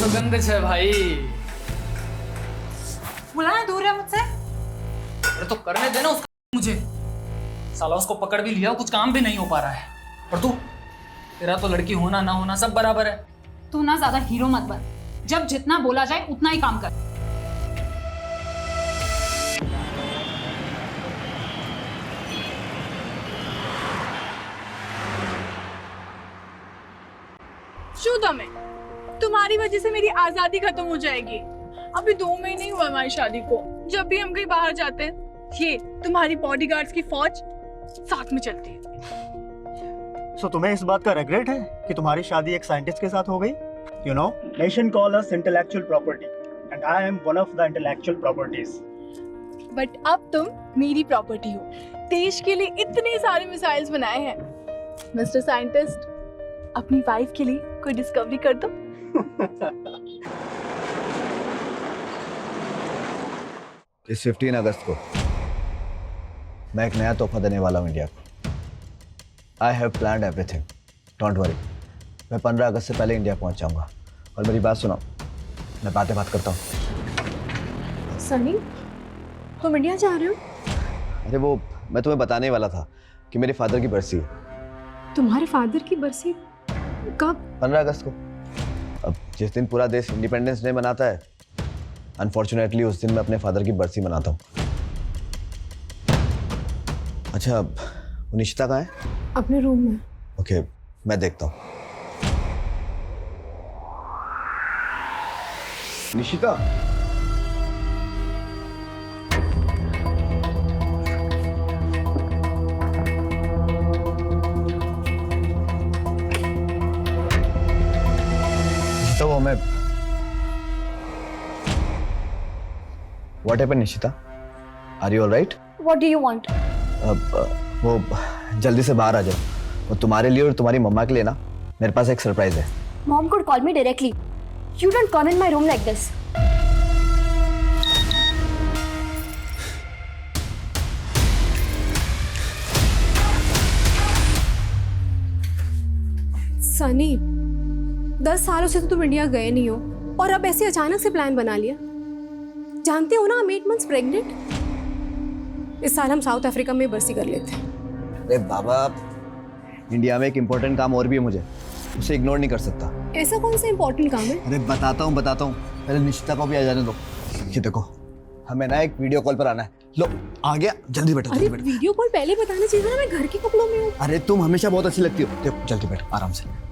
सुगंध है भाई। बुलाना दूर है मुझसे। अरे तो करने देना उसका मुझे। साला उसको पकड़ भी लिया, कुछ काम भी नहीं हो पा रहा है। और तू, तेरा तो लड़की होना ना होना सब बराबर है। तू ना ज्यादा हीरो मत बन। जब जितना बोला जाए उतना ही काम कर। शुदा में तुम्हारी वजह से मेरी आजादी खत्म हो जाएगी। अभी 2 महीने ही हुआ हमारी शादी को। जब भी हम कहीं बाहर जाते हैं, ये तुम्हारी बॉडीगार्ड्स की फौज साथ में चलती है। सो तुम्हें इस बात का रिग्रेट है कि तुम्हारी शादी एक साइंटिस्ट के साथ हो गई? You know, nation call us intellectual property and I am one of the intellectual properties. But अब तुम मेरी प्रॉपर्टी हो। देश के लिए इतने सारे मिसाइल्स बनाए हैं। मिस्टर साइंटिस्ट, अपनी वाइफ के लिए कोई डिस्कवरी कर दो। इस 15 अगस्त को मैं एक नया तोहफा देने वाला हूँ इंडिया को। I have planned everything, don't worry. मैं 15 अगस्त से पहले इंडिया पहुँच जाऊँगा। और मेरी बात सुनो, मैं बातें बात करता हूँ। सनी, तुम इंडिया जा रहे हो? अरे वो मैं तुम्हें बताने वाला था कि मेरे फादर की बरसी है। तुम्हारे फादर की बरसी कब? 15 अगस्त को। अब जिस दिन पूरा देश इंडिपेंडेंस डे मनाता है, अनफॉर्चुनेटली उस दिन मैं अपने फादर की बरसी मनाता हूँ। अच्छा, वो निशिता कहाँ है? अपने रूम में। ओके, मैं देखता हूँ। निशिता, तो वो मैं What happened, Nishita? Are you all right? What do you want? वो जल्दी से बाहर आ जाओ। वो तुम्हारे लिए और तुम्हारी मम्मा के लिए ना मेरे पास एक सरप्राइज है। Mom could call me directly. You don't come in my room like this. Sunny, 10 सालों से तो तुम इंडिया गए नहीं हो और अब ऐसे अचानक से प्लान बना लिया। जानते हो ना, I'm 8 months pregnant। इस साल हम साउथ अफ्रीका में बरसी कर लेते हैं। अरे बाबा, इंडिया में एक इम्पोर्टेंट काम और भी है मुझे, उसे इग्नोर नहीं कर सकता। ऐसा कौन सा इम्पोर्टेंट काम है? अरे बताता हूँ। पहले निशिता को भी आ जाने दो। ये देखो, हमें ना एक वीडियो कॉल पर आना है। लो, आ गया, जल्दी बैठो। अरे वीडियो कॉल पहले बताना चाहिए था ना, मैं घर के कपड़ों में हूँ। अरे तुम हमेशा बहुत अच्छी लगती हो। देखो, जल्दी बैठो, आराम से।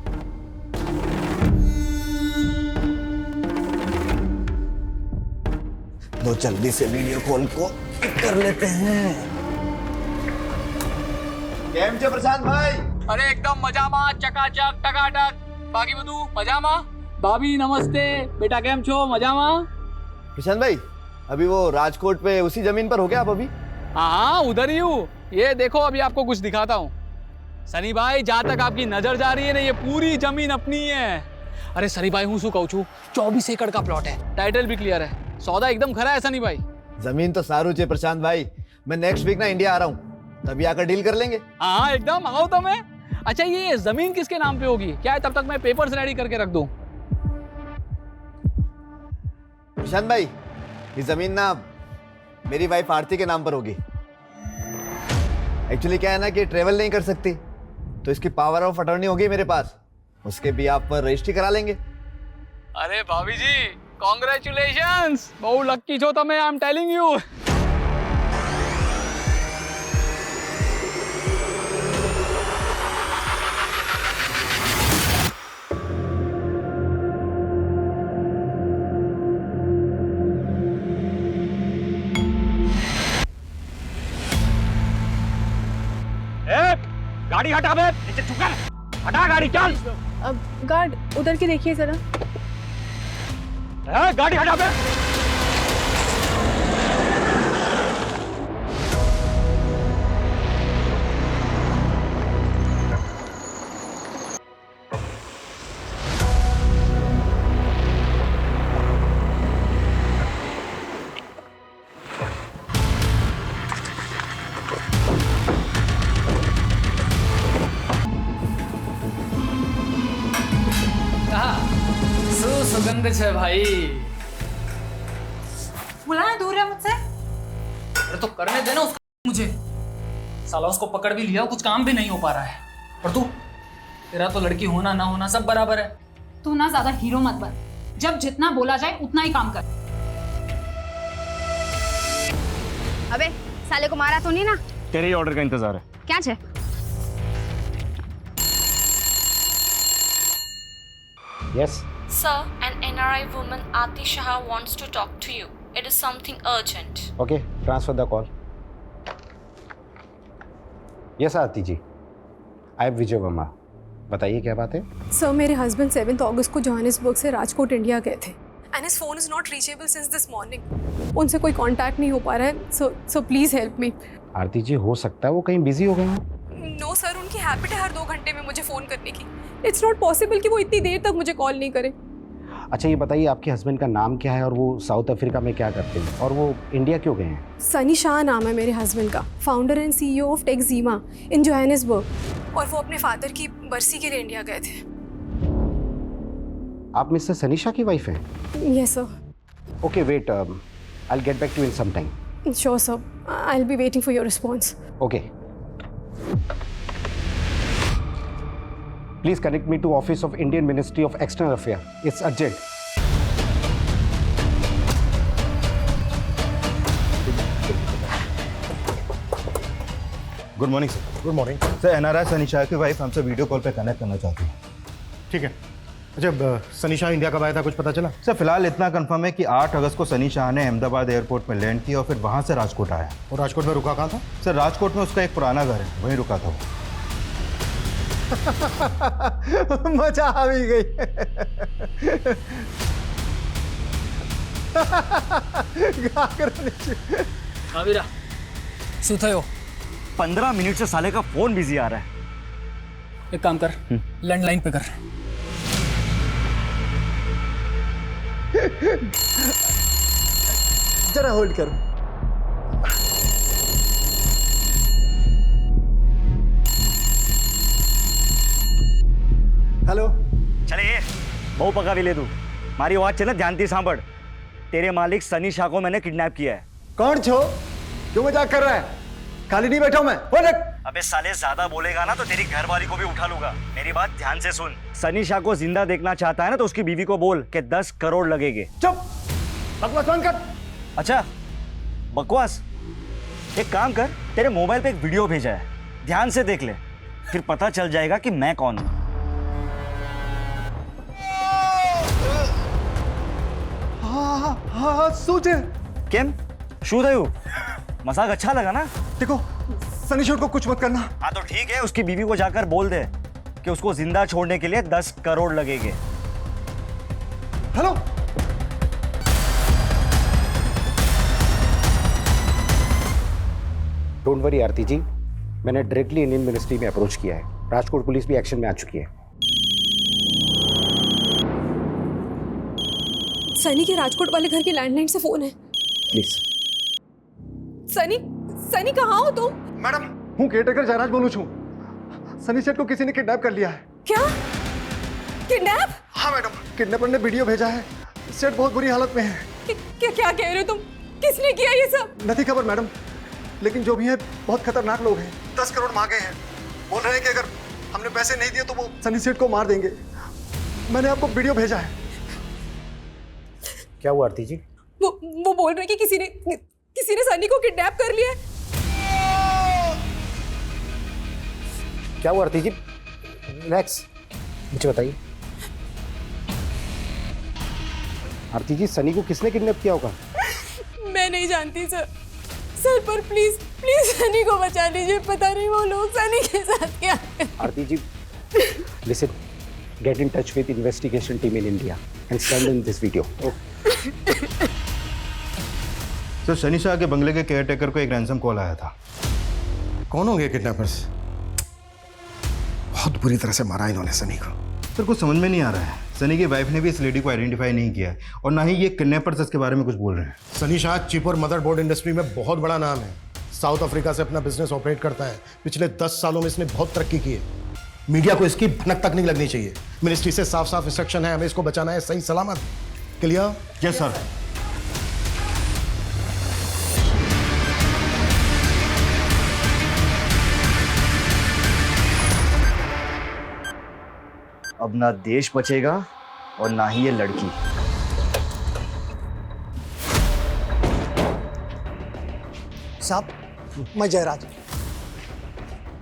लो, जल्दी से वीडियो कॉल को कर लेते हैं। केम छे प्रशांत भाई? अरे एकदम मजामा, चकाचक, टकाटक। बाकी बधु मजामा? भाभी नमस्ते। बेटा केम छो? मजामा? प्रशांत भाई, अभी वो राजकोट पे उसी जमीन पर हो गया आप अभी? हाँ, उधर ही हूँ। ये देखो, अभी आपको कुछ दिखाता हूँ। सनी भाई, जहाँ तक आपकी नजर जा रही है ना, ये पूरी जमीन अपनी है। अरे सनी भाई, हूँ कहूँ छू, 24 एकड़ का प्लॉट है। टाइटल भी क्लियर है। सौदा एकदम खरा है सनी भाई। जमीन तो सारू चे प्रशांत भाई। मैं नेक्स्ट वीक ना इंडिया आ रहा हूँ, तभी आकर डील कर लेंगे। हाँ एकदम, आओ तो मैं। अच्छा, ये जमीन किसके नाम पे होगी? क्या है, तब तक मैं पेपर्स रेडी करके रख दूं। प्रशांत भाई, ये जमीन ना मेरी वाइफ आरती के नाम पर होगी। एक्चुअली क्या है ना कि ट्रेवल नहीं कर सकती, तो इसकी पावर ऑफ अटॉर्नी होगी मेरे पास। उसके भी आप पर रजिस्ट्री करा लेंगे। अरे भाभी जी, कॉन्ग्रेचुलेशंस। बहुत लक्की छो तमे, आई एम टेलिंग यू। गाड़ी हटा बे, नीचे झुक कर। हटा गाड़ी, चल। अब गार्ड उधर के देखिए जरा। गाड़ी हटा बे। सुगंध है भाई। बुलाना दूर है मुझसे। अरे तो करने देना उसको मुझे। साला उसको पकड़ भी लिया, कुछ काम भी नहीं हो पा रहा है। और तू, तेरा तो लड़की होना ना होना सब बराबर है। तू ना ज्यादा हीरो मत बन। जब जितना बोला जाए उतना ही काम कर। अबे साले को मारा तो नहीं ना? तेरे ही ऑर्डर का इंतजार है। क्या छे? Yes Sir, an NRI woman Aati Shah wants to talk to you. It is something urgent. Okay, transfer the call. Yes Aarti ji, I am Vijay Verma. बताइए क्या बात है? सर मेरे हस्बैंड 7 अगस्त को जोहानिसबर्ग से राजकोट इंडिया गए थे and his phone is not reachable since this morning. उनसे कोई कांटेक्ट नहीं हो पा रहा है। So please help me. आरती जी, हो सकता है वो कहीं बिजी हो गए हों। नो सर, उनकी हैबिट है हर 2 घंटे में मुझे फ़ोन करने की। इट्स नॉट पॉसिबल कि वो इतनी देर तक मुझे कॉल नहीं करे। अच्छा ये बताइए, आपके हस्बैंड का नाम क्या है और वो साउथ अफ्रीका में क्या करते हैं और वो इंडिया क्यों गए हैं? सनी शाह नाम है मेरे हस्बैंड का, फाउंडर एंड CEO ऑफ टेक्जीमा इन जोहानिसबर्ग। और वो अपने फादर की बरसी के लिए इंडिया गए थे। आप मिस्टर सनीशा की वाइफ हैं? Yes sir. Okay wait, I will get back to in some time. Sure sir, I will be waiting for your response. Okay, please connect me to office of Indian ministry of external affair. It's urgent. Good morning sir. Good morning. Sir NRI Sunny Shah की wife हमसे video call पे connect करना चाहती है। ठीक है। अच्छा, Sunny Shah India कब आया था, कुछ पता चला? सर फिलहाल इतना कंफर्म है कि 8 अगस्त को सनी शाह ने अहमदाबाद एयरपोर्ट में लैंड किया और फिर वहाँ से राजकोट आया। और राजकोट में रुका कहाँ था? सर राजकोट में उसका एक पुराना घर है, वहीं रुका था वो। मजा आ भी गई। आविरा सुथयो 15 मिनट से साले का फोन बिजी आ रहा है। एक काम कर, लैंडलाइन पे कर। जरा होल्ड करो। हेलो। चले बहु पका भी ले तू। मारी आवाज चला जानती सांभड़। तेरे मालिक सनी शाह को मैंने किडनैप किया है। कौन छो? क्यों मजाक कर रहा है? खाली नहीं बैठा हूं मैं। बोल रख। अबे साले ज्यादा बोलेगा ना तो तेरी घरवाली को भी उठा लूंगा। मेरी बात ध्यान से सुन। सनी शाह को जिंदा देखना चाहता है ना तो उसकी बीवी को बोल कि 10 करोड़ लगेंगे। चुप, बकवास बंद कर। अच्छा बकवास? एक काम कर, तेरे मोबाइल पे एक वीडियो भेजा है, ध्यान से देख ले, फिर पता चल जाएगा कि मैं कौन हूं। हाँ सूझे। केम शू थयु? मजाक अच्छा लगा ना? देखो सनी शूट को कुछ मत करना। हाँ तो ठीक है, उसकी बीवी को जाकर बोल दे कि उसको जिंदा छोड़ने के लिए 10 करोड़ लगेंगे। हेलो। डोंट वरी आरती जी, मैंने डायरेक्टली इंडियन मिनिस्ट्री में अप्रोच किया है। राजकोट पुलिस भी एक्शन में आ चुकी है। सनी के राजकोट वाले घर की लैंडलाइन से फोन है। प्लीज। सनी कहाँ हो तुम? मैडम, हूँ केयरटेकर जयराज बोलूँ छू। सनी सेठ को किसी ने किडनैप कर लिया है। क्या? किडनैप? हाँ मैडम, किडनैपर ने वीडियो भेजा है। सेठ बहुत बुरी हालत में है। क्या कह रहे हो तुम? किसने किया ये सब? नहीं खबर मैडम, लेकिन जो भी है बहुत खतरनाक लोग हैं। 10 करोड़ मांगे हैं। बोल रहे हैं कि अगर हमने पैसे नहीं दिए तो वो सनी सेठ को मार देंगे। मैंने आपको वीडियो भेजा है। क्या हुआ आरती जी? वो बोल रहे कि किसी ने सनी को किडनैप कर लिया है। क्या हुआ आरती जी? रिलैक्स, मुझे बताइए। आरती जी, सनी को किसने किडनैप किया होगा? मैं नहीं जानती सर, पर प्लीज सनी को बचा लीजिए। पता नहीं वो लोग सनी के साथ क्या है। आरती जी, listen, get in touch with investigation team in India and send in this video. Sir Sunny Shah के बंगले के केयरटेकर को एक रैंसम कॉल आया था। कौन होंगे किडनैपर्स? बहुत बुरी तरह से मारा इन्होंने सनी को। सर कुछ समझ में नहीं आ रहा है। सनी की वाइफ ने भी इस लेडी को आइडेंटिफाई नहीं किया है और ना ही ये किडनैपर्स इसके बारे में कुछ बोल रहे हैं। सनी शाह चिप और मदरबोर्ड इंडस्ट्री में बहुत बड़ा नाम है। साउथ अफ्रीका से अपना बिजनेस ऑपरेट करता है। पिछले 10 सालों में इसने बहुत तरक्की की है। मीडिया को इसकी भनक तक नहीं लगनी चाहिए। मिनिस्ट्री से साफ साफ इंस्ट्रक्शन है, हमें इसको बचाना है सही सलामत। क्लियर? Yes sir. अब ना देश बचेगा और ना ही ये लड़की। साहब, मैं जयराज।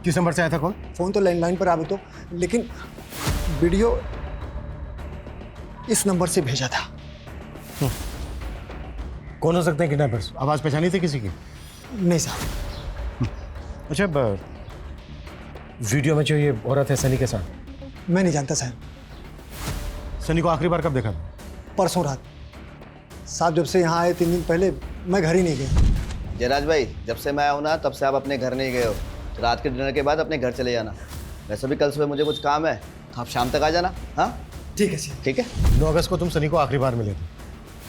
किस नंबर से आया था कॉल? फोन तो लैंडलाइन पर आवे तो, लेकिन वीडियो इस नंबर से भेजा था। कौन हो सकते हैं किडनैपर्स? आवाज पहचानी थी किसी की? नहीं साहब। अच्छा, वीडियो में जो ये औरत है सनी के साथ, मैं नहीं जानता साहब। सनी को आखिरी बार कब देखा? परसों रात साहब, जब से यहाँ आए 3 दिन पहले मैं घर ही नहीं गया। जयराज भाई, जब से मैं आऊँ ना तब से आप अपने घर नहीं गए हो। तो रात के डिनर के बाद अपने घर चले जाना। वैसे भी कल सुबह मुझे कुछ काम है, तो आप शाम तक आ जाना। हाँ ठीक है सर। ठीक है। 9 अगस्त को तुम सनी को आखिरी बार मिले थे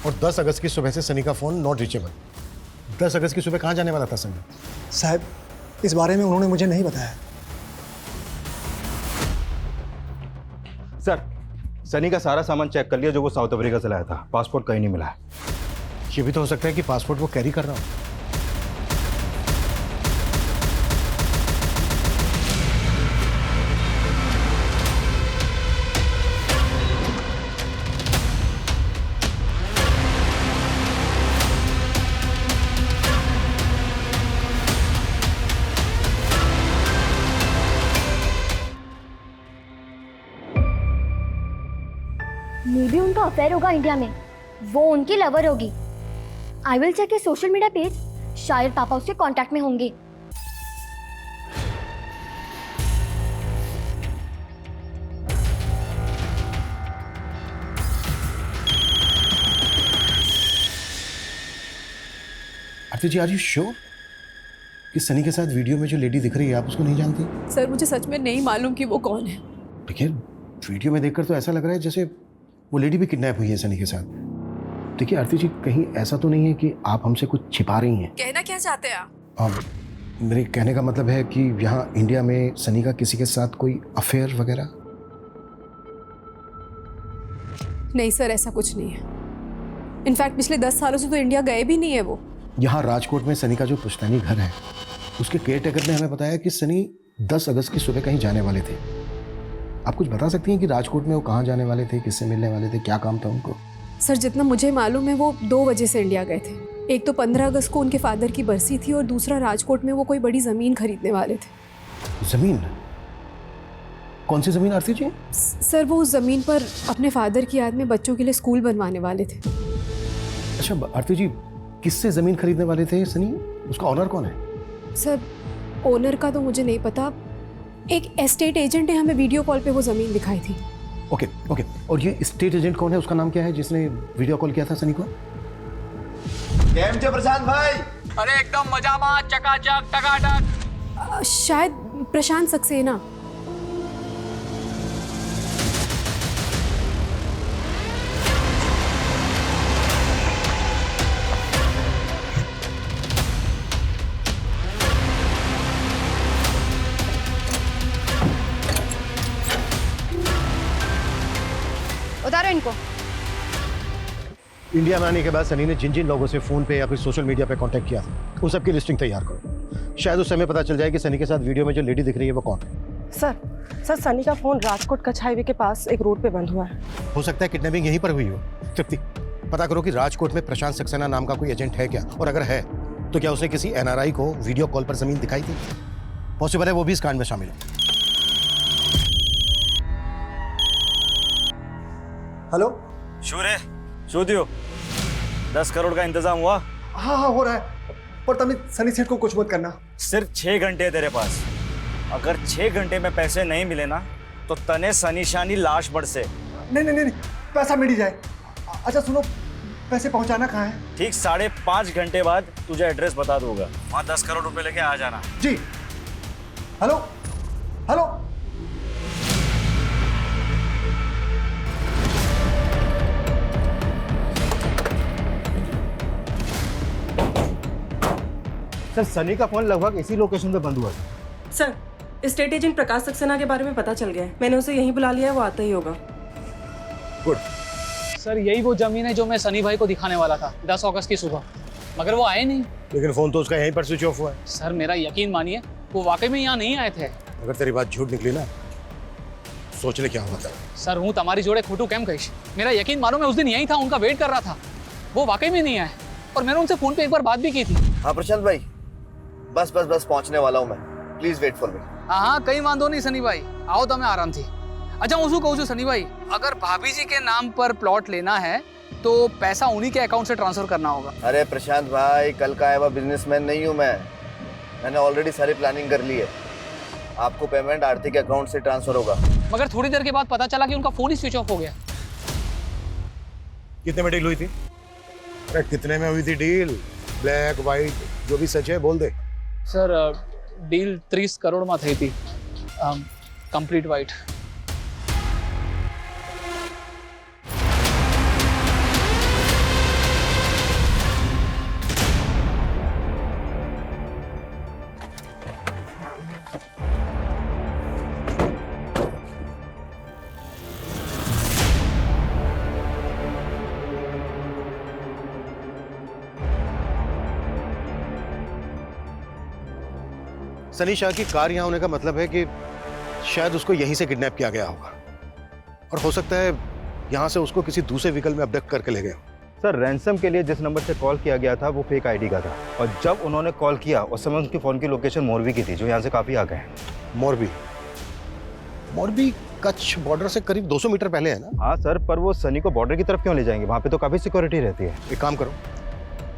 और 10 अगस्त की सुबह से सनी का फोन नॉट रीचेबल। 10 अगस्त की सुबह कहाँ जाने वाला था सनी? साहब, इस बारे में उन्होंने मुझे नहीं बताया। सर, सनी का सारा सामान चेक कर लिया जो वो साउथ अफ्रीका से लाया था। पासपोर्ट कहीं नहीं मिला है। ये भी तो हो सकता है कि पासपोर्ट वो कैरी कर रहा हो। मे भी उनका अफेयर होगा इंडिया में, वो उनकी लवर होगी। I will check his social media page, शायद पापा उसके कांटेक्ट में होंगे। Aarti ji, are you sure कि सनी के साथ वीडियो में जो लेडी दिख रही है आप उसको नहीं जानती? सर, मुझे सच में नहीं मालूम कि वो कौन है। देखिए, वीडियो में देखकर तो ऐसा लग रहा है जैसे वो लेडी भी किडनैप हुई है सनी के साथ। देखिए आरती जी, कहीं ऐसा तो नहीं है कि आप हमसे कुछ छिपा रही हैं? कहना क्या चाहते हैं आप? मेरे कहने का मतलब है कि यहाँ इंडिया में सनी का किसी के साथ कोई अफेयर वगैरह? नहीं सर, ऐसा कुछ नहीं है। इनफैक्ट पिछले 10 सालों से तो इंडिया गए भी नहीं है वो। यहाँ राजकोट में सनी का जो पुश्तैनी घर है, उसके केयर टेकर ने हमें बताया कि सनी 10 अगस्त की सुबह कहीं जाने वाले थे। आप कुछ बता सकती हैं कि राजकोट में वो कहाँ जाने वाले थे, किससे मिलने वाले थे, क्या काम था उनको? सर, जितना मुझे मालूम है वो 2 वजह से इंडिया गए थे। एक तो 15 अगस्त को उनके फादर की बरसी थी और दूसरा राजकोट में वो कोई बड़ी ज़मीन खरीदने वाले थे। ज़मीन? कौन सी ज़मीन आरती जी? सर, वो उस ज़मीन पर अपने फादर की याद में बच्चों के लिए स्कूल बनवाने वाले थे। अच्छा आरती जी, किससे ज़मीन खरीदने वाले थे सनी? उसका ऑनर कौन है? सर, ओनर का तो मुझे नहीं पता। एक एस्टेट एजेंट ने हमें वीडियो कॉल पे वो ज़मीन दिखाई थी। Okay okay. और ये स्टेट एजेंट कौन है, उसका नाम क्या है जिसने वीडियो कॉल किया था सनी को? केम छे प्रशांत भाई? अरे एकदम मजा में, चकाचक टकाटक। शायद प्रशांत सक्सेना। उतारो इनको। इंडिया में आने के बाद सनी ने जिन जिन लोगों से फोन पे या फिर सोशल मीडिया पे कांटेक्ट किया था, उन सबकी लिस्टिंग तैयार करो। शायद उस समय पता चल जाए कि सनी के साथ वीडियो में जो लेडी दिख रही है वो कौन है। सर, सनी का फोन राजकोट कच्छ हाईवे के पास एक रोड पे बंद हुआ है। हो सकता है किडनैपिंग यहीं पर हुई हो। तृप्ति, पता करो कि राजकोट में प्रशांत सक्सेना नाम का कोई एजेंट है क्या, और अगर है तो क्या उसने किसी NRI को वीडियो कॉल पर जमीन दिखाई थी? पॉसिबल है वो भी इस कांड में शामिल हो। हेलो, शूर है, शो दियो। 10 करोड़ का इंतजाम हुआ? हाँ हाँ हो रहा है, पर तभी सनी सेठ को कुछ मत करना। सिर्फ 6 घंटे है तेरे पास। अगर 6 घंटे में पैसे नहीं मिले ना तो तने सनी शानी लाश बरसे। नहीं नहीं नहीं, पैसा मिल ही जाए। अच्छा सुनो, पैसे पहुंचाना कहाँ है? ठीक 5.5 घंटे बाद तुझे एड्रेस बता दूंगा, वहाँ 10 करोड़ रुपए लेके आ जाना। जी। Hello hello. सर, सनी का फोन लगभग इसी लोकेशन पे बंद हुआ था। Sir, state agent Prakash Saxena के बारे में पता चल गया है। मैंने उसे यहीं बुला लिया है, वो आता ही होगा। गुड। सर यही वो जमीन है जो मैं सनी भाई को दिखाने वाला था 10 अगस्त की सुबह, मगर वो आए नहीं। लेकिन फोन तो उसका यहीं पर स्विच ऑफ हुआ है। सर मेरा यकीन मानिए, वो वाकई में यहाँ नहीं आए थे। अगर तेरी बात झूठ निकली ना, सोच ले क्या हुआ था। सर हूँ तुम्हारी जोड़े खोटू कैम कहिश, मेरा यकीन मानो मैं उस दिन यहीं था, उनका वेट कर रहा था। वो वाकई में नहीं आए और मैंने उनसे फोन पे एक बार बात भी की थी। हाँ प्रशांत भाई, बस पहुंचने वाला हूँ मैं, प्लीज वेट फॉर मी। हाँ कहीं वांधो नहीं सनी भाई, आओ तो मैं आराम थी। अच्छा હું શું કહું છું सनी भाई, अगर भाभी जी के नाम पर प्लॉट लेना है तो पैसा उन्हीं के अकाउंट से ट्रांसफर करना होगा। अरे प्रशांत भाई, कल का आया हुआ बिजनेसमैन नहीं हूँ मैंने ऑलरेडी सारी प्लानिंग कर ली है। आपको पेमेंट आरती के अकाउंट से ट्रांसफर होगा। मगर थोड़ी देर के बाद पता चला कि उनका फोन ही स्विच ऑफ हो गया। कितने में डील हुई थी? अरे कितने में हुई थी डील? ब्लैक व्हाइट जो भी सच है बोल दे। सर डील 30 करोड़ में थी थी, कंप्लीट वाइट। सनी शाह की कार यहाँ होने का मतलब है कि शायद उसको यहीं से किडनैप किया गया होगा, और हो सकता है यहाँ से उसको किसी दूसरे व्हीकल में अबडक्ट करके ले गए। सर रैंसम के लिए जिस नंबर से कॉल किया गया था वो फेक आईडी का था, और जब उन्होंने कॉल किया उस समय उनकी फ़ोन की लोकेशन मोरबी की थी, जो यहाँ से काफ़ी आगे है। मोरबी कच्छ बॉर्डर से करीब 200 मीटर पहले है ना? हाँ सर, पर वो सनी को बॉर्डर की तरफ क्यों ले जाएंगे? वहाँ पे तो काफ़ी सिक्योरिटी रहती है। एक काम करो,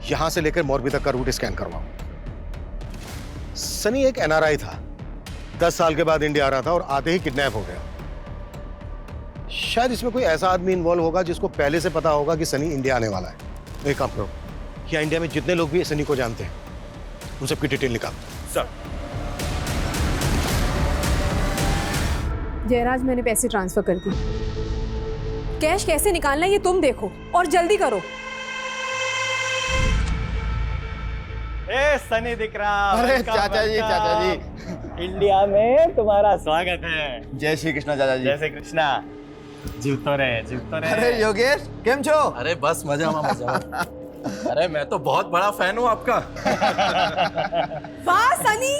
यहाँ से लेकर मोरबी तक का रूट स्कैन करवाओ। सनी एक एनआरआई था, 10 साल के बाद इंडिया आ रहा था और आते ही किडनैप हो गया। शायद इसमें कोई ऐसा आदमी इन्वॉल्व होगा जिसको पहले से पता होगा कि सनी इंडिया आने वाला है। एक काम करो, यहाँ इंडिया में जितने लोग भी सनी को जानते हैं उन सबकी डिटेल निकाल। सर जयराज, मैंने पैसे ट्रांसफर कर दिए। कैश कैसे निकालना है ये तुम देखो और जल्दी करो। ए सनी दिख रहा। अरे चाचा जी, इंडिया में तुम्हारा स्वागत है। जय श्री कृष्णा चाचा जी। जय श्री कृष्णा। जीवतो रहे। अरे योगेश केम छो? अरे बस मजा। अरे मैं तो बहुत बड़ा फैन हूँ आपका। वाह सनी,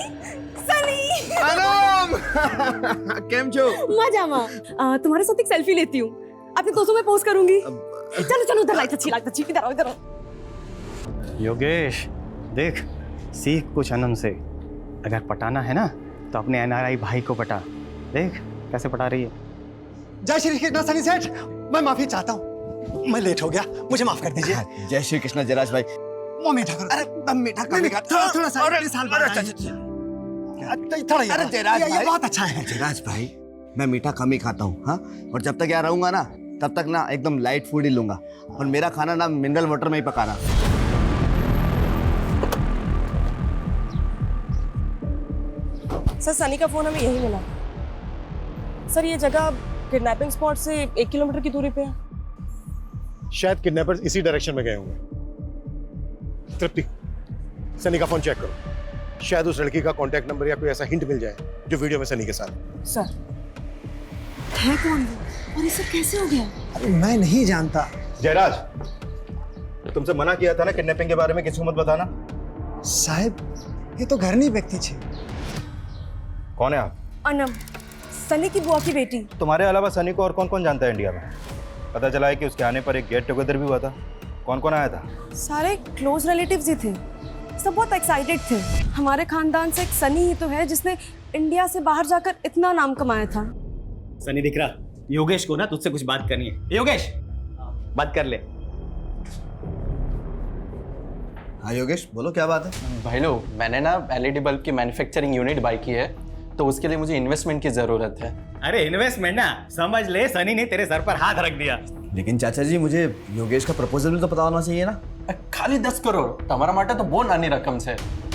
आराम। केम छो? मजामा। तुम्हारे साथ एक सेल्फी लेती हूँ, अपने दोस्तों में पोस्ट करूंगी। चलो उधर लाइट अच्छी, इधर आओ। योगेश देख, सीख कुछ अनम से। अगर पटाना है ना तो अपने एनआरआई भाई को पटा। देख कैसे पटा रही है। जय श्री कृष्ण सनी सेठ, मैं माफी चाहता हूँ, मैं लेट हो गया, मुझे माफ कर दीजिए। जय श्री कृष्णा जयराज भाई। वो मीठा करो। अरे दम मीठा कर। थोड़ा सा साल बाद थोड़ा। अरे जयराज ये भाई, बहुत अच्छा है। जयराज भाई, मैं मीठा कम ही खाता हूँ। हाँ, और जब तक यहाँ रहूंगा ना तब तक ना एकदम लाइट फूड ही लूंगा, और मेरा खाना ना मिनरल वाटर में ही पकाना। सर सनी का फोन हमें यही मिला। सर ये जगह किडनैपिंग स्पॉट से 1 किलोमीटर की दूरी पे है। शायद किडनैपर्स इसी डायरेक्शन में गए होंगे। तृप्ति, सनी का फोन चेक करो, शायद उस लड़की का कांटेक्ट नंबर या कोई ऐसा हिंट मिल जाए जो वीडियो में सनी के साथ। सर है कौन वो और ये सब कैसे हो गया? अरे मैं नहीं जानता। जयराज, तुमसे मना किया था ना किडनैपिंग के बारे में किसी को मत बताना। साहब ये तो घरनी व्यक्ति छे। कौन है आप? अनम, सनी की बुआ की बेटी। तुम्हारे अलावा सनी को और कौन कौन जानता है इंडिया में? पता चला है कि उसके आने पर एक गेट टुगेदर भी हुआ था। कौन कौन आया था? सारे क्लोज रिलेटिव्स ही थे, सब बहुत एक्साइटेड थे। हमारे खानदान से एक सनी ही तो है जिसने इंडिया से बाहर जाकर इतना नाम कमाया था। सनी दिख रहा। योगेश को ना तुझसे कुछ बात करनी है। योगेश बात कर ले। हाँ योगेश बोलो, क्या बात है? भाई लोग, मैंने ना एलईडी बल्ब की मैन्युफैक्चरिंग यूनिट बाय की है, तो उसके लिए मुझे इन्वेस्टमेंट की जरूरत है। अरे इन्वेस्टमेंट ना समझ ले, सनी ने तेरे सर पर हाथ रख दिया। लेकिन चाचा जी, मुझे योगेश का प्रपोजल भी तो पता होना चाहिए ना। खाली 10 करोड़ तुम्हारा माटा तो बहुत नानी रकम से।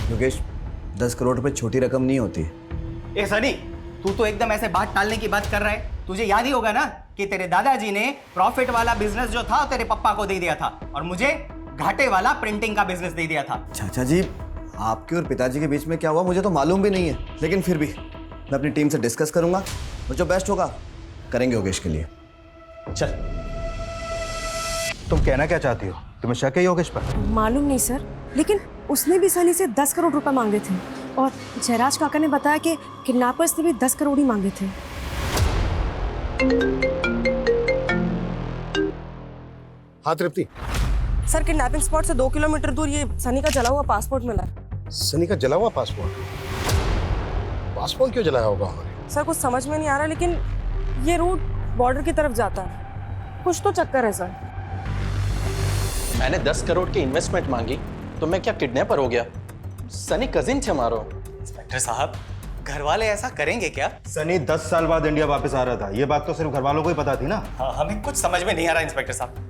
योगेश, 10 करोड़ रुपए छोटी रकम नहीं होती। ए सनी, तू तो एकदम ऐसे बात टालने की बात कर रहा है। तुझे याद ही होगा ना कि तेरे दादाजी ने प्रॉफिट वाला बिजनेस जो था तेरे पप्पा को दे दिया था, और मुझे घाटे वाला प्रिंटिंग का बिजनेस दे दिया था। चाचा जी, आपके और पिताजी के बीच में क्या हुआ मुझे तो मालूम भी नहीं है, लेकिन फिर भी मैं अपनी टीम से डिस्कस करूंगा और जो बेस्ट होगा करेंगे योगेश के लिए। चल। तुम कहना क्या चाहती हो? तुम्हें शक है योगेश पर? मालूम नहीं सर, लेकिन उसने भी सनी से 10 करोड़ रुपए मांगे थे और जयराज काका ने बताया कि किडनैपर्स ने भी 10 करोड़ ही मांगे थे। हाँ तृप्ति। सर किडनैपिंग स्पॉट से 2 किलोमीटर दूर ये सनी का जला हुआ पासपोर्ट मिला है। सनी का जला हुआ पासपोर्ट? पासपोर्ट क्यों जलाया होगा उन्होंने? सर कुछ समझ में नहीं आ रहा, लेकिन ये रूट बॉर्डर की तरफ जाता है। कुछ तो चक्कर है सर। मैंने 10 करोड़ की इन्वेस्टमेंट मांगी तो मैं क्या किडनैपर हो गया? सनी कजिन थे हमारो। इंस्पेक्टर साहब, घर वाले ऐसा करेंगे क्या? सनी 10 साल बाद इंडिया वापस आ रहा था, ये बात तो सिर्फ घर वालों को ही पता थी ना। हाँ, हमें कुछ समझ में नहीं आ रहा इंस्पेक्टर साहब।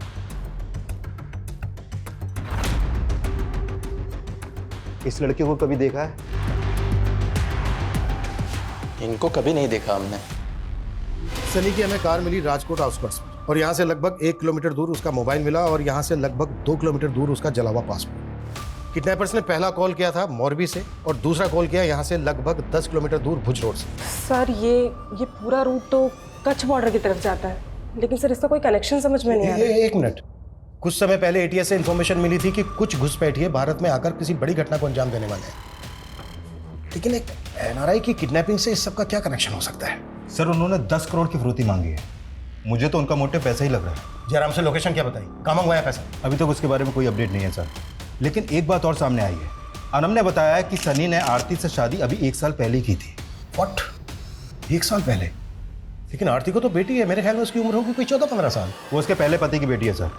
इस लड़के को कभी देखा है? इनको कभी नहीं देखा हमने। सनी की हमें कार मिली राजकोट आउटस्कर्ट्स में और यहाँ से लगभग 1 किलोमीटर दूर उसका मोबाइल मिला और यहाँ से लगभग 2 किलोमीटर दूर उसका जला हुआ पासपोर्ट। किडनैपर्स ने पहला कॉल किया था मोरबी से और दूसरा कॉल किया यहाँ से लगभग 10 किलोमीटर दूर भुज रोड से। सर ये पूरा रूट तो कच्छ बॉर्डर की तरफ जाता है, लेकिन सर इसका कोई कनेक्शन समझ में नहीं आ रहा। एक मिनट, कुछ समय पहले एटीएस से इन्फॉर्मेशन मिली थी कि कुछ घुसपैठिए भारत में आकर किसी बड़ी घटना को अंजाम देने वाले हैं, लेकिन एक एनआरआई की किडनैपिंग से इस सब का क्या कनेक्शन हो सकता है? सर उन्होंने 10 करोड़ की फिरौती मांगी है, मुझे तो उनका मोटिव पैसा ही लग रहा है। जयराम से लोकेशन क्या बताई, कहाँ मंगवाया पैसा? अभी तक उसके बारे में कोई अपडेट नहीं है सर, लेकिन एक बात और सामने आई है। अनम ने बताया कि सनी ने आरती से शादी अभी 1 साल पहले ही की थी। व्हाट? 1 साल पहले? लेकिन आरती को तो बेटी है, मेरे ख्याल में उसकी उम्र होगी कोई 14-15 साल। वो उसके पहले पति की बेटी है सर।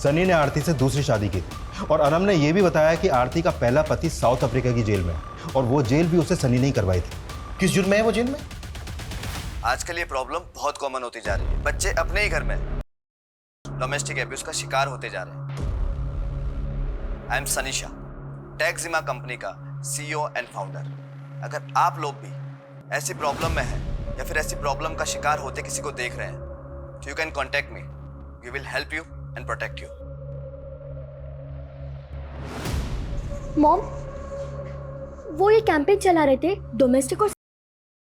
सनी ने आरती से दूसरी शादी की थी और अनम ने यह भी बताया कि आरती का पहला पति साउथ अफ्रीका की जेल में है और वो जेल भी उसे सनी ने ही करवाई थी। किस जुर्म में है वो जेल में? आजकल ये प्रॉब्लम बहुत कॉमन होती जा रही है। बच्चे अपने ही घर में डोमेस्टिक एब्यूज का शिकार होते जा रहे हैं। आई एम सनीशा, टैक्सिमा कंपनी का CEO एंड फाउंडर। अगर आप लोग भी ऐसी प्रॉब्लम में हैं या फिर ऐसी प्रॉब्लम का शिकार होते किसी को देख रहे हैं तो you can contact me. We will help you and protect you. Mom, वो ये कैंपेन चला रहे थे डोमेस्टिक और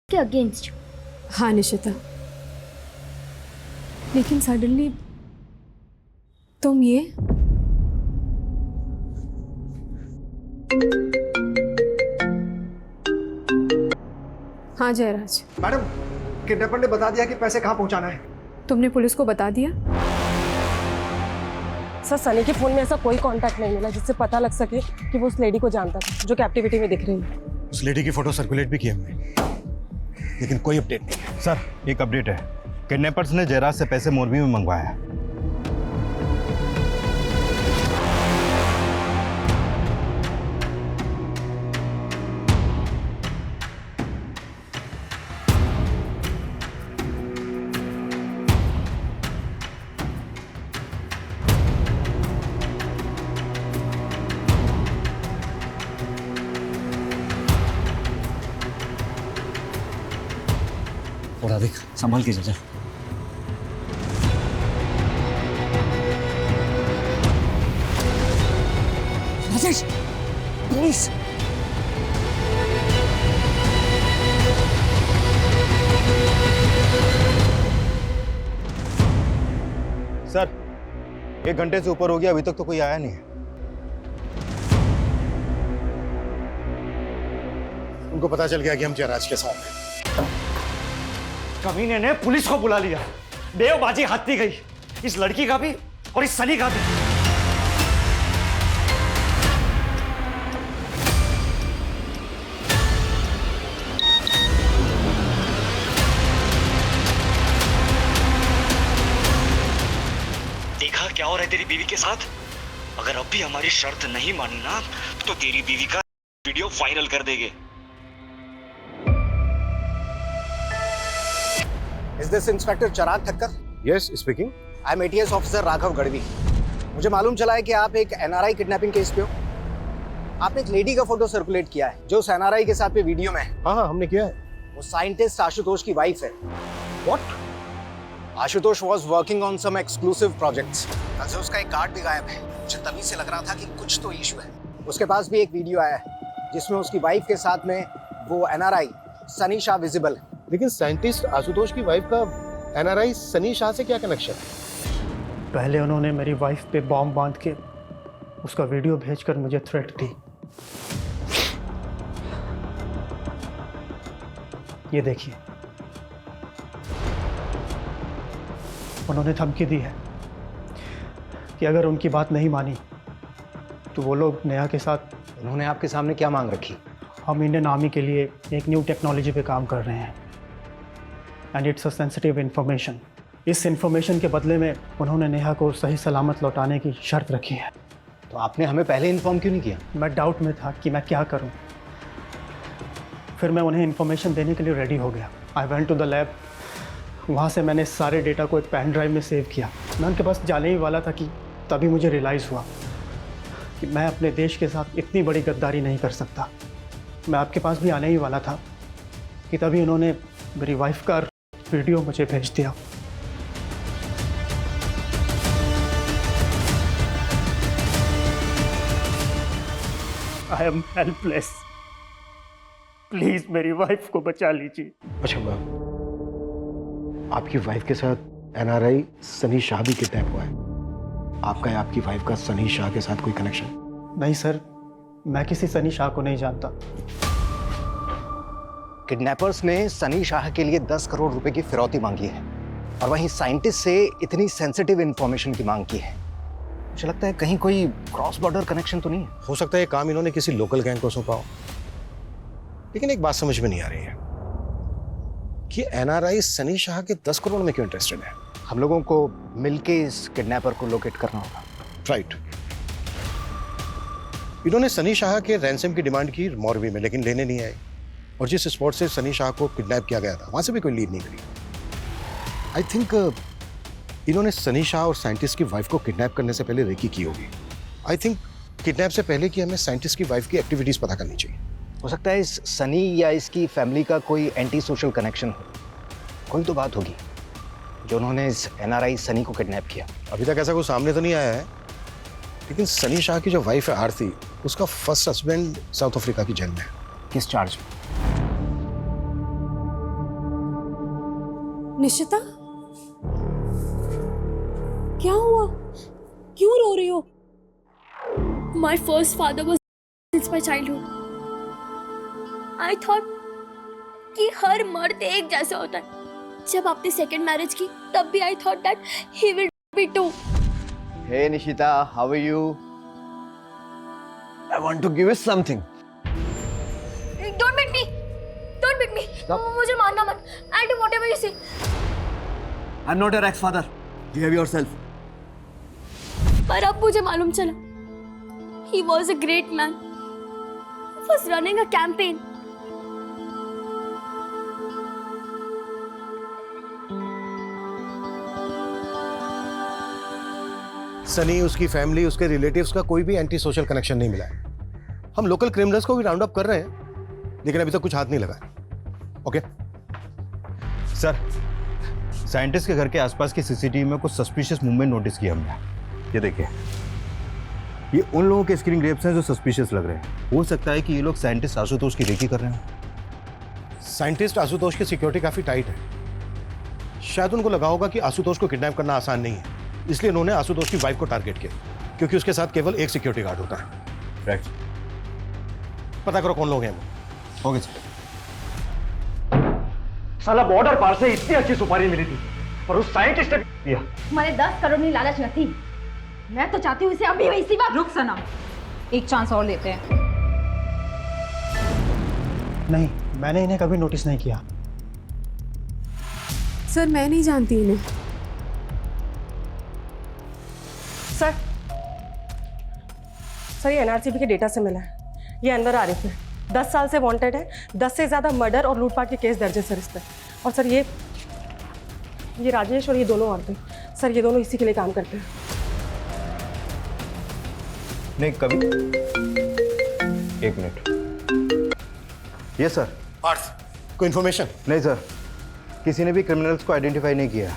के अगेंस्ट। हाँ निशिता, लेकिन सडनली तुम ये हाँ जयराज। मैडम, किडनैपर ने बता दिया कि पैसे कहाँ पहुँचाना है। तुमने पुलिस को बता दिया? सर सनी के फोन में ऐसा कोई कांटेक्ट नहीं मिला जिससे पता लग सके कि वो उस लेडी को जानता था जो कैप्टिविटी में दिख रही है। उस लेडी की फोटो सर्कुलेट भी की हमने, लेकिन कोई अपडेट नहीं है। सर एक अपडेट है, किडनैपर्स ने जयराज से पैसे मोरबी में मंगवाए हैं। और देख, संभाल के जा। राजेश, प्लीज। सर 1 घंटे से ऊपर हो गया, अभी तक तो कोई आया नहीं है। उनको पता चल गया कि हम जयराज के साथ हैं। कमीने ने पुलिस को बुला लिया। देवबाजी हाथी गई, इस लड़की का भी और इस सनी का भी। देखा क्या हो रहा है तेरी बीवी के साथ? अगर अब भी हमारी शर्त नहीं मानी ना तो तेरी बीवी का वीडियो वायरल कर देंगे। Is this inspector Chirag Thakkar? Yes, speaking. I am ATS officer Raghav Gadhvi. मुझे मालूम चला है कि आप एक NRI किडनैपिंग केस पे हो। आपने एक लेडी का फोटो सर्कुलेट किया है जो उस NRI के साथ पे वीडियो में है। हाँ हमने किया है। वो साइंटिस्ट आशुतोष की वाइफ है। What? Ashutosh was working on some exclusive projects। कल से उसका एक कार्ड भी गायब है। मुझे तभी से लग रहा था कि कुछ तो इशू है। उसके पास भी एक वीडियो आया है जिसमें उसकी वाइफ के साथ में वो NRI सनी शाह विजिबल है। लेकिन साइंटिस्ट आशुतोष की वाइफ का एनआरआई सनी शाह से क्या कनेक्शन है? पहले उन्होंने मेरी वाइफ पे बॉम्ब बांध के उसका वीडियो भेजकर मुझे थ्रेट दी। ये देखिए, उन्होंने धमकी दी है कि अगर उनकी बात नहीं मानी तो वो लोग नेहा के साथ। उन्होंने आपके सामने क्या मांग रखी? हम इंडियन आर्मी के लिए एक न्यू टेक्नोलॉजी पे काम कर रहे हैं and it's a sensitive information. इस इंफॉर्मेशन के बदले में उन्होंने नेहा को सही सलामत लौटाने की शर्त रखी है। तो आपने हमें पहले इन्फॉर्म क्यों नहीं किया? मैं डाउट में था कि मैं क्या करूं। फिर मैं उन्हें इन्फॉर्मेशन देने के लिए रेडी हो गया। I went to the lab. वहाँ से मैंने सारे डेटा को एक पेन ड्राइव में सेव किया। मैं उनके पास जाने ही वाला था कि तभी मुझे रियलाइज़ हुआ कि मैं अपने देश के साथ इतनी बड़ी गद्दारी नहीं कर सकता। मैं आपके पास भी आने ही वाला था कि तभी उन्होंने मेरी वाइफ का वीडियो मुझे भेज दिया। I am helpless. प्लीज मेरी वाइफ को बचा लीजिए। अच्छा, आपकी वाइफ के साथ एनआरआई सनी शाह भी किडनैप हुआ है। आपका या आपकी वाइफ का सनी शाह के साथ कोई कनेक्शन? नहीं सर, मैं किसी सनी शाह को नहीं जानता। किडनैपर्स ने सनी शाह के लिए 10 करोड़ रुपए की फिरौती मांगी है और वहीं साइंटिस्ट से इतनी सेंसिटिव इंफॉर्मेशन की मांग की है। मुझे लगता है कहीं कोई क्रॉस बॉर्डर कनेक्शन तो नहीं है। हो सकता है ये काम इन्होंने किसी लोकल गैंग को सौंपा हो। लेकिन एक बात समझ में नहीं आ रही है कि एनआरआई सनी शाह के 10 करोड़ में क्यों इंटरेस्टेड है? हम लोगों को मिलके इस किडनैपर को लोकेट करना होगा। राइट। इन्होंने सनी शाह के रैंसम की डिमांड की मॉरबी में, लेकिन लेने नहीं आए। और जिस स्पॉट से सनी शाह को किडनैप किया गया था वहां से भी कोई लीड नहीं करी। आई थिंक इन्होंने सनी शाह और साइंटिस्ट की वाइफ को किडनैप करने से पहले रेकी की होगी। आई थिंक किडनैप से पहले कि हमें साइंटिस्ट की वाइफ की एक्टिविटीज पता करनी चाहिए। हो सकता है इस सनी या इसकी फैमिली का कोई एंटी सोशल कनेक्शन हो। कोई तो बात होगी जो उन्होंने इस एनआरआई सनी को किडनैप किया। अभी तक ऐसा कुछ सामने तो नहीं आया है, लेकिन सनी शाह की जो वाइफ है आरती, उसका फर्स्ट हस्बैंड साउथ अफ्रीका की जेल में है। किस चार्ज में? निशिता, क्या हुआ? क्यों रो रही हो? My first father was since my childhood. I thought कि हर मर्द एक जैसा होता है। जब आपने सेकंड मैरिज की तब भी I thought that he will be too. Hey Nishita, how are you? I want to give you something. Don't beat me. Don't beat me. Stop. मुझे मारना मत. I'll do whatever you say. I'm not your ex-father. Behave yourself. पर अब मुझे मालूम चला He was a great man. He was running a campaign. Sunny, उसकी family, उसके रिलेटिव्स का कोई भी एंटी सोशल कनेक्शन नहीं मिला है। हम लोकल क्रिमिनल्स को भी राउंड अप कर रहे हैं, लेकिन अभी तक कुछ हाथ नहीं लगा है। ओके सर, साइंटिस्ट के घर के आसपास की सीसीटीवी में कुछ सस्पिशियस मूवमेंट नोटिस किया हमने। ये देखिए, ये उन लोगों के स्क्रीन ग्रेप्स हैं जो सस्पिशियस लग रहे हैं। हो सकता है कि ये लोग साइंटिस्ट आशुतोष की रेकी कर रहे हैं। साइंटिस्ट आशुतोष की सिक्योरिटी काफी टाइट है। शायद उनको लगा होगा कि आशुतोष को किडनैप करना आसान नहीं है, इसलिए उन्होंने आशुतोष की वाइफ को टारगेट किया, क्योंकि उसके साथ केवल एक सिक्योरिटी गार्ड होता है। राइट। पता करो कौन लोग हैं वो। Okay sir. साला बॉर्डर पार से इतनी अच्छी सुपारी मिली थी और उस साइंटिस्ट ने दिया। मैंने 10 करोड़ की लालच न थी। मैं तो चाहती हूँ इसे अभी इसी वक्त। रुक सना, एक चांस और लेते हैं। नहीं, मैंने इन्हें कभी नोटिस नहीं किया। सर, मैं नहीं जानती इन्हें। सर ये एनआरसीबी के डेटा से मिला है। ये अनवर आरिफ है, 10 साल से वांटेड है। 10 से ज़्यादा मर्डर और लूटपाट के केस दर्ज है सर इस पर। और सर ये राजेश और ये दोनों औरतें, सर ये दोनों इसी के लिए काम करते हैं। नहीं, कभी। एक मिनट। ये सर। पार्थ, कोई इन्फॉर्मेशन? नहीं सर, किसी ने भी क्रिमिनल्स को आइडेंटिफाई नहीं किया।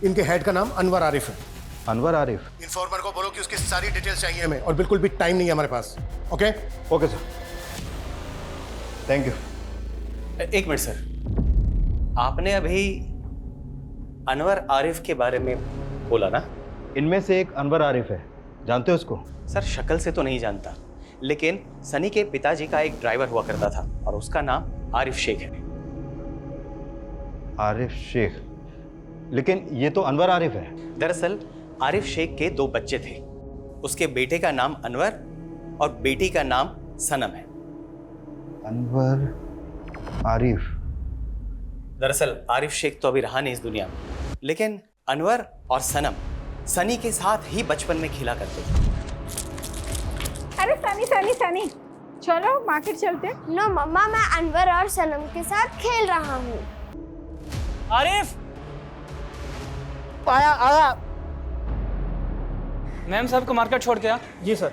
इनके हेड का नाम अनवर आरिफ है। अनवर आरिफ? इन्फॉर्मर को बोलो कि उसकी सारी डिटेल्स चाहिए हमें, और बिल्कुल भी टाइम नहीं है हमारे पास। Okay? Okay sir, thank you. एक मिनट सर, आपने अभी अनवर आरिफ के बारे में बोला ना? इनमें से एक अनवर आरिफ है, जानते हो उसको? सर शक्ल से तो नहीं जानता, लेकिन सनी के पिताजी का एक ड्राइवर हुआ करता था और उसका नाम आरिफ शेख है। आरिफ शेख? लेकिन ये तो अनवर आरिफ है। दरअसल आरिफ शेख के 2 बच्चे थे, उसके बेटे का नाम अनवर और बेटी का नाम सनम है। अनवर आरिफ? दरअसल आरिफ शेख तो अभी रहा नहीं इस दुनिया में, लेकिन अनवर और सनम सनी के साथ ही बचपन में खेला करते थे। अरे सनी सनी सनी, चलो मार्केट चलते। नो मम्मा, मैं अनवर और सनम के साथ खेल रहा हूँ। आरिफ, आया आया। मैम साहब को मार्केट छोड़ के आ। जी सर।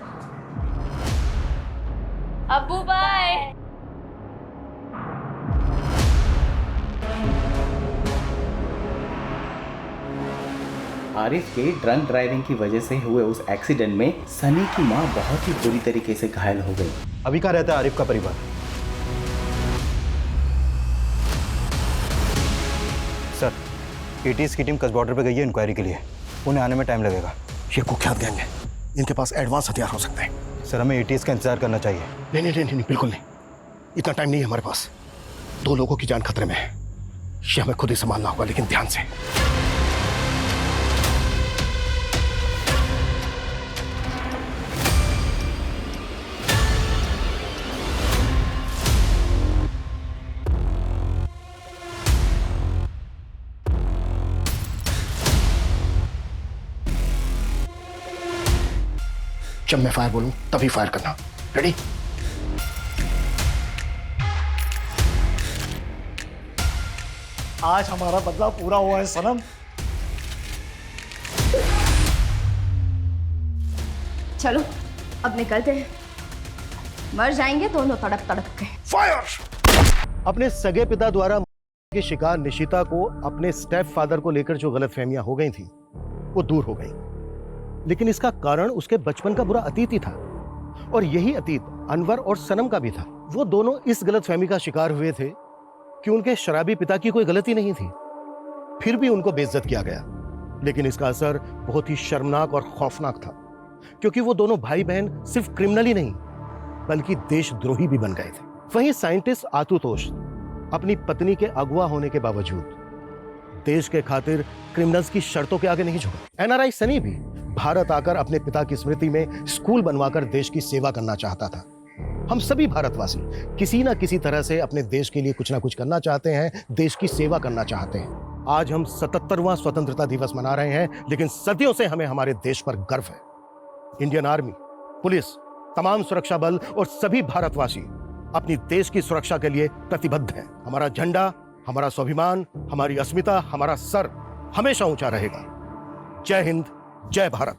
अब्बू बाय। आरिफ के ड्रंक ड्राइविंग की वजह से हुए उस एक्सीडेंट में सनी की मां बहुत ही बुरी तरीके से घायल हो गई। अभी कहाँ रहता है आरिफ का परिवार? सर, एटीएस की टीम कस बॉर्डर पे गई है इंक्वायरी के लिए, उन्हें आने में टाइम लगेगा। ये कुख्यात गैंग है, इनके पास एडवांस हथियार हो सकते हैं। सर, हमें एटीएस का इंतजार करना चाहिए। नहीं नहीं नहीं, नहीं बिल्कुल नहीं, इतना टाइम नहीं है हमारे पास। 2 लोगों की जान खतरे में है, ये हमें खुद ही संभालना होगा, लेकिन ध्यान से। जब मैं फायर बोलूं तभी फायर करना। रेडी? आज हमारा बदला पूरा हुआ है सनम। चलो अब निकलते हैं, मर जाएंगे दोनों तड़प तड़प के। फायर! अपने सगे पिता द्वारा की शिकार निशिता को अपने स्टेप फादर को लेकर जो गलतफहमियां हो गई थी वो दूर हो गई, लेकिन इसका कारण उसके बचपन का बुरा अतीत ही था, और यही अतीत अनवर और सनम का भी था। वो दोनों इस गलतफहमी का शिकार हुए थे कि उनके शराबी पिता की कोई गलती नहीं थी, फिर भी उनको बेइज्जत किया गया। लेकिन इसका असर बहुत ही शर्मनाक और खौफनाक था, क्योंकि वो दोनों भाई बहन सिर्फ क्रिमिनल ही नहीं बल्कि देशद्रोही भी बन गए थे। वहीं साइंटिस्ट आशुतोष अपनी पत्नी के अगवा होने के बावजूद देश के खातिर क्रिमिनल्स की शर्तों के आगे नहीं झुका। एनआरआई सनी भी भारत आकर अपने पिता की स्मृति में स्कूल बनवाकर देश की सेवा करना चाहता था। हम सभी भारतवासी किसी ना किसी तरह से अपने देश के लिए कुछ ना कुछ करना चाहते हैं, देश की सेवा करना चाहते हैं। आज हम 77वां स्वतंत्रता दिवस मना रहे हैं, लेकिन सदियों से हमें हमारे देश पर गर्व है। इंडियन आर्मी, पुलिस, तमाम सुरक्षा बल और सभी भारतवासी अपनी देश की सुरक्षा के लिए प्रतिबद्ध हैं। हमारा झंडा, हमारा स्वाभिमान, हमारी अस्मिता, हमारा सर हमेशा ऊंचा रहेगा। जय हिंद, जय भारत।